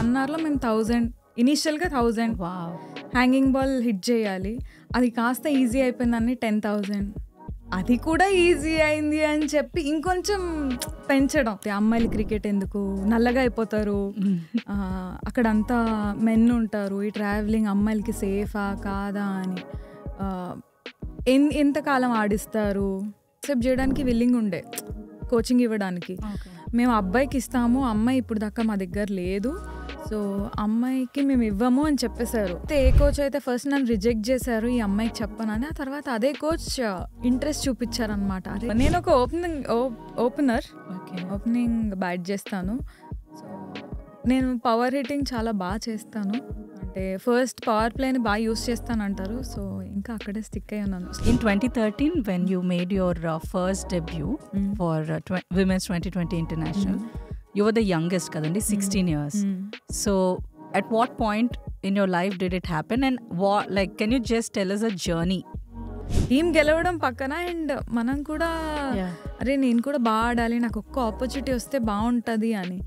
1 అవర్లో మేము 1000 ఇనీషియల్గా 1000 హ్యాంగింగ్ బాల్ హిట్ చేయాలి. అది కాస్త ఈజీ అయిపోయిందని 10,000. అది కూడా ఈజీ అయింది అని చెప్పి ఇంకొంచెం పెంచడం. అమ్మాయిలు క్రికెట్ ఎందుకు, నల్లగా అయిపోతారు, అక్కడంతా మెన్ ఉంటారు, ఈ ట్రావెలింగ్ అమ్మాయిలకి సేఫా కాదా అని, ఎంతకాలం ఆడిస్తారు, యాక్సెప్ట్ చేయడానికి విల్లింగ్ ఉండే కోచింగ్ ఇవ్వడానికి. మేము అబ్బాయికి ఇస్తాము, అమ్మాయి ఇప్పుడు దాకా మా దగ్గర లేదు, సో అమ్మాయికి మేము ఇవ్వము అని చెప్పేశారు. ఏ కోచ్ అయితే ఫస్ట్ నన్ను రిజెక్ట్ చేశారు ఈ అమ్మాయికి చెప్పనని, ఆ తర్వాత అదే కోచ్ ఇంట్రెస్ట్ చూపించారనమాట. నేను ఒక ఓపెనింగ్ బ్యాట్ చేస్తాను, సో నేను పవర్ హిట్టింగ్ చాలా బాగా చేస్తాను, అంటే ఫస్ట్ పవర్ ప్లేని బాగా యూస్ చేస్తాను అంటారు, సో ఇంకా అక్కడే స్టిక్ అయ్యి ఉన్నాను. In 2013 when you made your first debut for Women's 2020 International, you were the youngest kadandi, 16 years. So at what point in your life did it happen, and what, like, can you just tell us a journey? Team గెలవడం పక్కన and మనం కూడా అరే నేను కూడా బాగా ఆడాలి, నాకు ఒక్క ఆపర్చునిటీ వస్తే బాగుంటుంది అని.